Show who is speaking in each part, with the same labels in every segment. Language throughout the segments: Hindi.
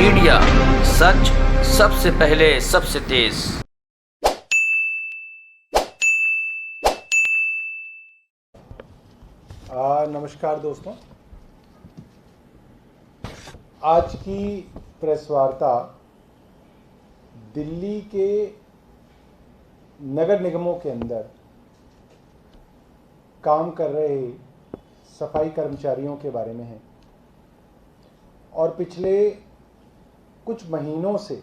Speaker 1: मीडिया, सच सबसे पहले सबसे तेज।
Speaker 2: नमस्कार दोस्तों, आज की प्रेस वार्ता दिल्ली के नगर निगमों के अंदर काम कर रहे सफाई कर्मचारियों के बारे में है। और पिछले कुछ महीनों से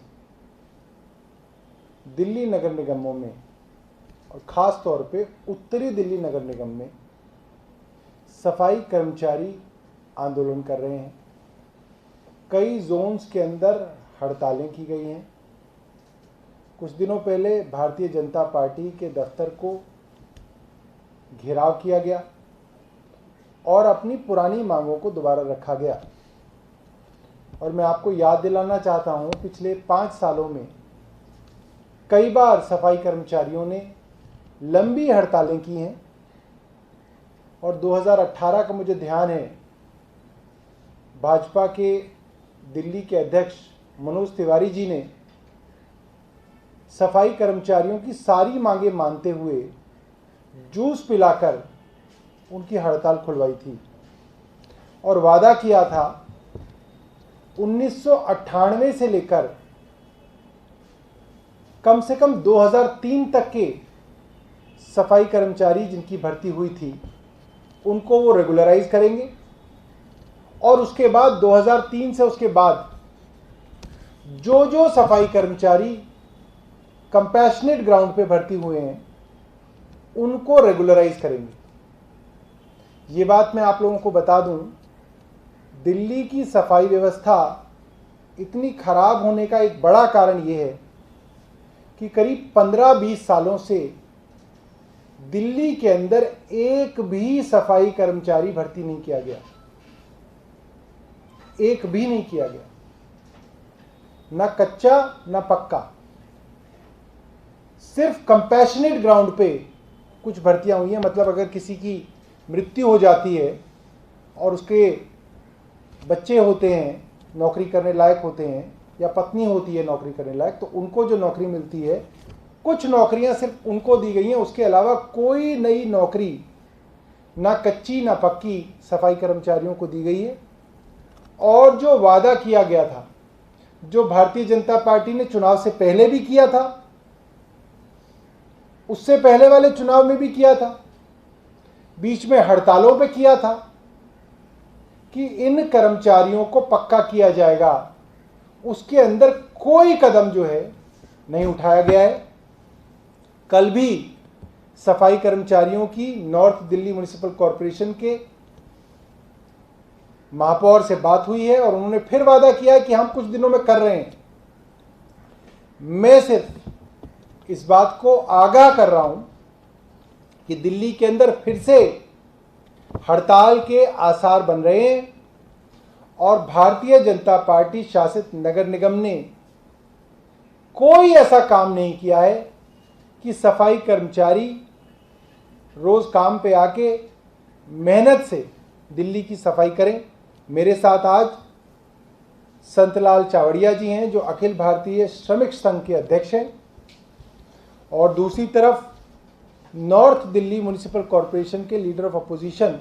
Speaker 2: दिल्ली नगर निगमों में और ख़ास तौर पे उत्तरी दिल्ली नगर निगम में सफाई कर्मचारी आंदोलन कर रहे हैं। कई जोन्स के अंदर हड़तालें की गई हैं। कुछ दिनों पहले भारतीय जनता पार्टी के दफ्तर को घेराव किया गया और अपनी पुरानी मांगों को दोबारा रखा गया। और मैं आपको याद दिलाना चाहता हूं, पिछले 5 सालों में कई बार सफाई कर्मचारियों ने लंबी हड़तालें की हैं। और 2018 का मुझे ध्यान है, भाजपा के दिल्ली के अध्यक्ष मनोज तिवारी जी ने सफाई कर्मचारियों की सारी मांगें मानते हुए जूस पिलाकर उनकी हड़ताल खुलवाई थी और वादा किया था 1998 से लेकर कम से कम 2003 तक के सफाई कर्मचारी जिनकी भर्ती हुई थी उनको वो रेगुलराइज करेंगे। और उसके बाद 2003 से उसके बाद जो सफाई कर्मचारी कंपैशनेट ग्राउंड पे भर्ती हुए हैं उनको रेगुलराइज करेंगे। ये बात मैं आप लोगों को बता दूं, दिल्ली की सफाई व्यवस्था इतनी खराब होने का एक बड़ा कारण ये है कि करीब 15-20 सालों से दिल्ली के अंदर एक भी सफाई कर्मचारी भर्ती नहीं किया गया। एक भी नहीं किया गया, ना कच्चा ना पक्का। सिर्फ कंपैशनेट ग्राउंड पे कुछ भर्तियां हुई हैं। मतलब अगर किसी की मृत्यु हो जाती है और उसके बच्चे होते हैं, नौकरी करने लायक होते हैं, या पत्नी होती है नौकरी करने लायक, तो उनको जो नौकरी मिलती है, कुछ नौकरियां सिर्फ उनको दी गई हैं। उसके अलावा कोई नई नौकरी ना कच्ची ना पक्की सफाई कर्मचारियों को दी गई है। और जो वादा किया गया था, जो भारतीय जनता पार्टी ने चुनाव से पहले भी किया था, उससे पहले वाले चुनाव में भी किया था, बीच में हड़तालों पे किया था कि इन कर्मचारियों को पक्का किया जाएगा, उसके अंदर कोई कदम जो है नहीं उठाया गया है। कल भी सफाई कर्मचारियों की नॉर्थ दिल्ली म्युनिसिपल कॉरपोरेशन के महापौर से बात हुई है और उन्होंने फिर वादा किया है कि हम कुछ दिनों में कर रहे हैं। मैं सिर्फ इस बात को आगाह कर रहा हूं कि दिल्ली के अंदर फिर से हड़ताल के आसार बन रहे हैं और भारतीय जनता पार्टी शासित नगर निगम ने कोई ऐसा काम नहीं किया है कि सफाई कर्मचारी रोज काम पे आके मेहनत से दिल्ली की सफाई करें। मेरे साथ आज संतलाल चावड़िया जी हैं, जो अखिल भारतीय श्रमिक संघ के अध्यक्ष हैं, और दूसरी तरफ नॉर्थ दिल्ली म्युनिसिपल कॉरपोरेशन के लीडर ऑफ अपोजिशन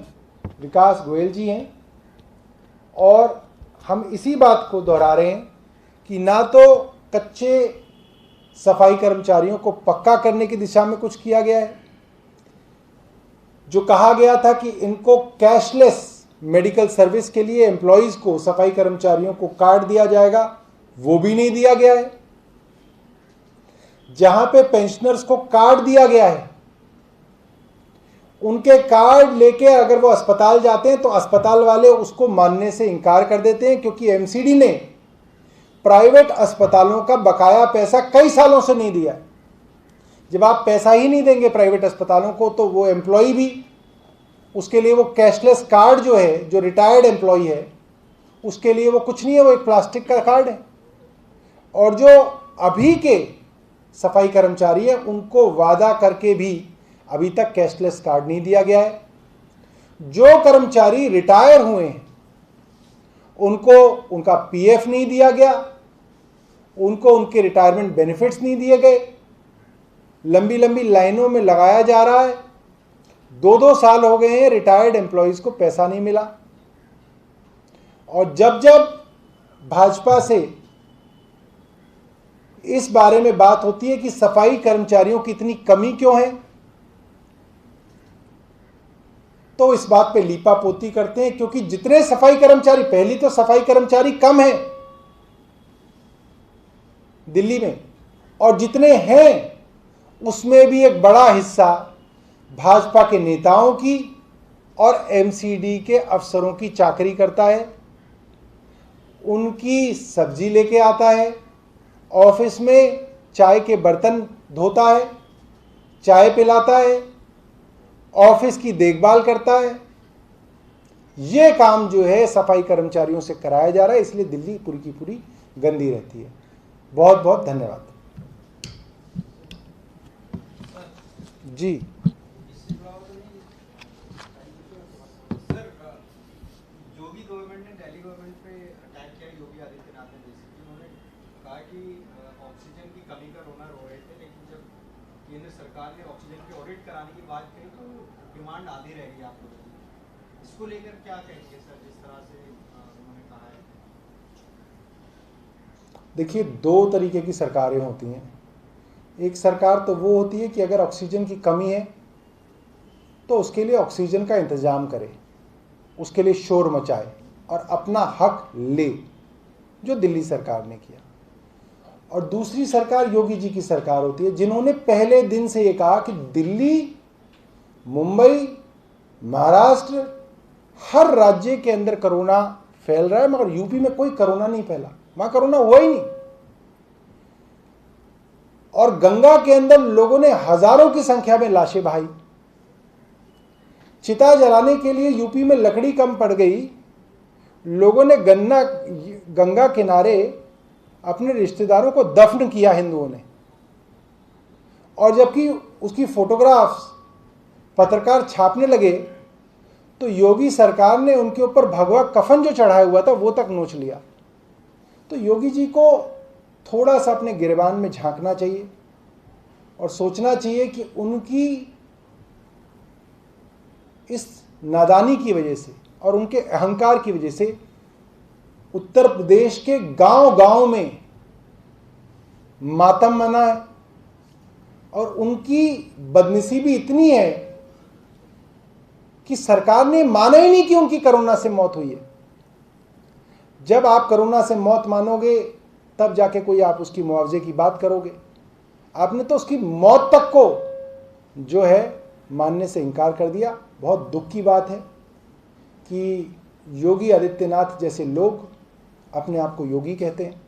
Speaker 2: विकास गोयल जी हैं। और हम इसी बात को दोहरा रहे हैं कि ना तो कच्चे सफाई कर्मचारियों को पक्का करने की दिशा में कुछ किया गया है, जो कहा गया था कि इनको कैशलेस मेडिकल सर्विस के लिए एम्प्लॉयज़ को, सफाई कर्मचारियों को कार्ड दिया जाएगा, वो भी नहीं दिया गया है। जहां पे पेंशनर्स को कार्ड दिया गया है, उनके कार्ड लेके अगर वो अस्पताल जाते हैं तो अस्पताल वाले उसको मानने से इनकार कर देते हैं, क्योंकि एमसीडी ने प्राइवेट अस्पतालों का बकाया पैसा कई सालों से नहीं दिया। जब आप पैसा ही नहीं देंगे प्राइवेट अस्पतालों को, तो वो एम्प्लॉय भी, उसके लिए वो कैशलेस कार्ड जो है, जो रिटायर्ड एम्प्लॉय है, उसके लिए वो कुछ नहीं है, वो एक प्लास्टिक का कार्ड है। और जो अभी के सफाई कर्मचारी हैं, उनको वादा करके भी अभी तक कैशलेस कार्ड नहीं दिया गया है। जो कर्मचारी रिटायर हुए हैं उनको उनका पीएफ नहीं दिया गया, उनको उनके रिटायरमेंट बेनिफिट्स नहीं दिए गए, लंबी लंबी लाइनों में लगाया जा रहा है। 2-2 साल हो गए हैं रिटायर्ड एम्प्लॉयज को पैसा नहीं मिला। और जब जब भाजपा से इस बारे में बात होती है कि सफाई कर्मचारियों की इतनी कमी क्यों है, तो इस बात पे लीपापोती करते हैं, क्योंकि जितने सफाई कर्मचारी, पहली तो सफाई कर्मचारी कम है दिल्ली में, और जितने हैं उसमें भी एक बड़ा हिस्सा भाजपा के नेताओं की और एमसीडी के अफसरों की चाकरी करता है। उनकी सब्जी लेके आता है, ऑफिस में चाय के बर्तन धोता है, चाय पिलाता है, ऑफिस की देखभाल करता है। ये काम जो है सफाई कर्मचारियों से कराया जा रहा है, इसलिए दिल्ली पूरी की पूरी गंदी रहती है। बहुत बहुत धन्यवाद जी।
Speaker 3: सर, योगी गवर्नमेंट ने दिल्ली गवर्नमेंट पे अटैक किया, योगी आदित्यनाथ ने बेसिकली उन्होंने कहा कि ऑक्सीजन की कमी का रोना रो रहे थे, लेकिन जब केंद्र सरकार ने ऑक्सीजन की ऑडिट कराने की बात कही तो डिमांड आधी रह गई आप लोगों की। इसको लेकर क्या कहेंगे सर, जिस तरह से उन्होंने कहा है?
Speaker 2: देखिए, 2 तरीके की सरकारें होती हैं। एक सरकार तो वो होती है कि अगर ऑक्सीजन की कमी है तो उसके लिए ऑक्सीजन का इंतजाम करे, उसके लिए शोर मचाए और अपना हक ले, जो दिल्ली सरकार ने किया। और दूसरी सरकार योगी जी की सरकार होती है, जिन्होंने पहले दिन से ये कहा कि दिल्ली, मुंबई, महाराष्ट्र, हर राज्य के अंदर कोरोना फैल रहा है, मगर यूपी में कोई कोरोना नहीं फैला, वहां कोरोना हुआ ही नहीं। और गंगा के अंदर लोगों ने हजारों की संख्या में लाशें बहाई। चिता जलाने के लिए यूपी में लकड़ी कम पड़ गई, लोगों ने गंगा किनारे अपने रिश्तेदारों को दफन किया हिंदुओं ने। और जबकि उसकी फोटोग्राफ्स पत्रकार छापने लगे तो योगी सरकार ने उनके ऊपर भगवा कफन जो चढ़ाया हुआ था वो तक नोच लिया। तो योगी जी को थोड़ा सा अपने गिरबान में झांकना चाहिए और सोचना चाहिए कि उनकी इस नादानी की वजह से और उनके अहंकार की वजह से उत्तर प्रदेश के गांव-गांव में मातम मना है। और उनकी बदनसीबी इतनी है कि सरकार ने माना ही नहीं कि उनकी कोरोना से मौत हुई है। जब आप कोरोना से मौत मानोगे तब जाके कोई आप उसकी मुआवजे की बात करोगे। आपने तो उसकी मौत तक को जो है मानने से इनकार कर दिया। बहुत दुख की बात है कि योगी आदित्यनाथ जैसे लोग अपने आप को योगी कहते हैं।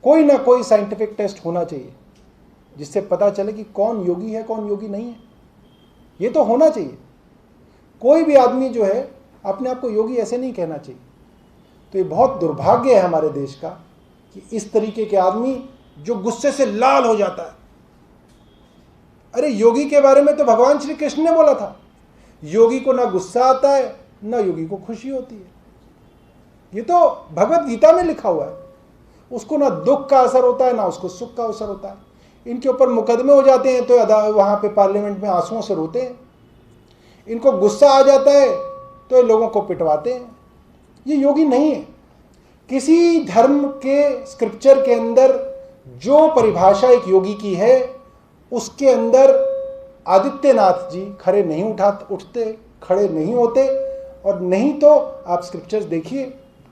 Speaker 2: कोई ना कोई साइंटिफिक टेस्ट होना चाहिए जिससे पता चले कि कौन योगी है कौन योगी नहीं है। ये तो होना चाहिए। कोई भी आदमी जो है अपने आप को योगी ऐसे नहीं कहना चाहिए। तो ये बहुत दुर्भाग्य है हमारे देश का कि इस तरीके के आदमी जो गुस्से से लाल हो जाता है। अरे योगी के बारे में तो भगवान श्री कृष्ण ने बोला था, योगी को ना गुस्सा आता है ना योगी को खुशी होती है। ये तो भगवत गीता में लिखा हुआ है। उसको ना दुख का असर होता है ना उसको सुख का असर होता है। इनके ऊपर मुकदमे हो जाते हैं तो वहां पे पार्लियामेंट में आंसुओं से रोते हैं। इनको गुस्सा आ जाता है तो लोगों को पिटवाते हैं। ये योगी नहीं है। किसी धर्म के स्क्रिप्चर के अंदर जो परिभाषा एक योगी की है उसके अंदर आदित्यनाथ जी खड़े नहीं उठते, खड़े नहीं होते। और नहीं तो आप स्क्रिप्चर्स देखिए,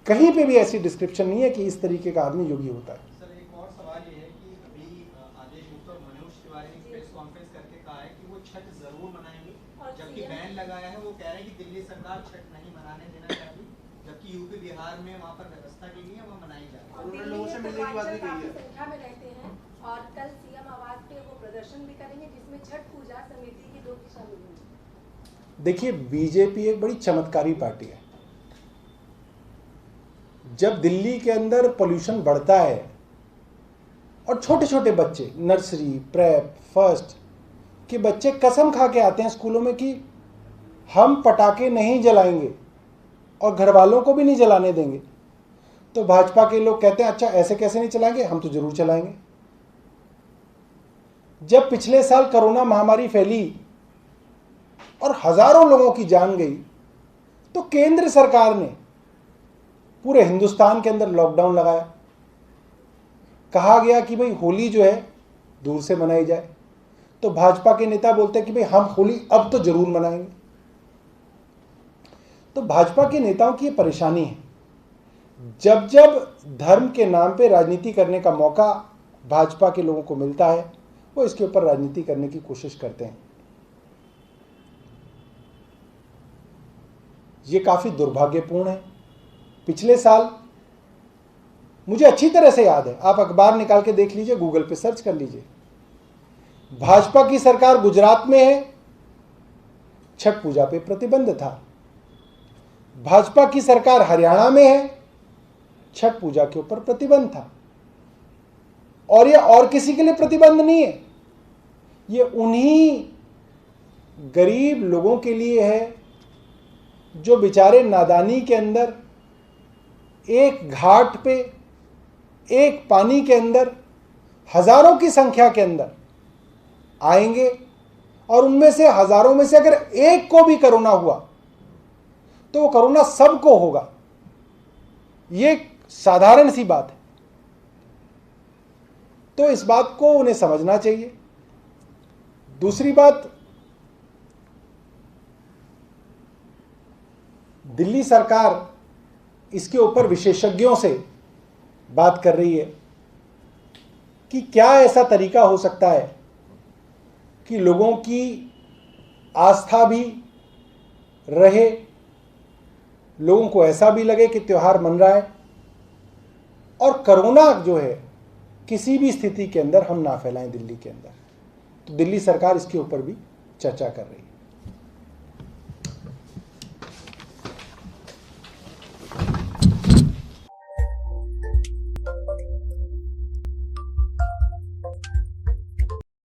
Speaker 2: कहीं पे भी ऐसी डिस्क्रिप्शन नहीं है कि इस तरीके का आदमी योगी होता है।
Speaker 3: सर, एक और सवाल ये है कि अभी आदेश गुप्ता और मनोज तिवारी ने प्रेस कॉन्फ्रेंस करके कहा है कि वो छठ जरूर मनाएंगे, जबकि बैन लगाया है। वो कह रहे हैं कि दिल्ली सरकार छठ नहीं मनाने देना चाहती, जबकि यूपी बिहार में वहाँ पर व्यवस्था की गई है, वो मनाई जा रही है।
Speaker 4: उन्होंने लोगों से मिलने की बात भी कही है। संख्या में रहते हैं और कल सीएम आवास पे वो प्रदर्शन भी करेंगे जिसमें छठ पूजा समिति की लोग शामिल होंगे।
Speaker 2: देखिए, बीजेपी एक बड़ी चमत्कारी पार्टी है। जब दिल्ली के अंदर पोल्यूशन बढ़ता है और छोटे छोटे बच्चे नर्सरी, प्रेप, फर्स्ट के बच्चे कसम खा के आते हैं स्कूलों में कि हम पटाखे नहीं जलाएंगे और घर वालों को भी नहीं जलाने देंगे, तो भाजपा के लोग कहते हैं अच्छा ऐसे कैसे नहीं चलाएंगे, हम तो जरूर चलाएंगे। जब पिछले साल कोरोना महामारी फैली और हजारों लोगों की जान गई, तो केंद्र सरकार ने पूरे हिंदुस्तान के अंदर लॉकडाउन लगाया। कहा गया कि भाई होली जो है दूर से मनाई जाए। तो भाजपा के नेता बोलते हैं कि भाई हम होली अब तो जरूर मनाएंगे। तो भाजपा के नेताओं की ये परेशानी है, जब जब धर्म के नाम पे राजनीति करने का मौका भाजपा के लोगों को मिलता है, वो इसके ऊपर राजनीति करने की कोशिश करते हैं। ये काफी दुर्भाग्यपूर्ण है। पिछले साल मुझे अच्छी तरह से याद है, आप अखबार निकाल के देख लीजिए, गूगल पे सर्च कर लीजिए। भाजपा की सरकार गुजरात में है, छठ पूजा पे प्रतिबंध था। भाजपा की सरकार हरियाणा में है, छठ पूजा के ऊपर प्रतिबंध था। और ये और किसी के लिए प्रतिबंध नहीं है, ये उन्हीं गरीब लोगों के लिए है जो बेचारे नादानी के अंदर एक घाट पे, एक पानी के अंदर हजारों की संख्या के अंदर आएंगे, और उनमें से हजारों में से अगर एक को भी कोरोना हुआ तो वो कोरोना सबको होगा। ये साधारण सी बात है। तो इस बात को उन्हें समझना चाहिए। दूसरी बात, दिल्ली सरकार इसके ऊपर विशेषज्ञों से बात कर रही है कि क्या ऐसा तरीका हो सकता है कि लोगों की आस्था भी रहे, लोगों को ऐसा भी लगे कि त्यौहार मन रहा है, और कोरोना जो है किसी भी स्थिति के अंदर हम ना फैलाएं दिल्ली के अंदर। तो दिल्ली सरकार इसके ऊपर भी चर्चा कर रही है।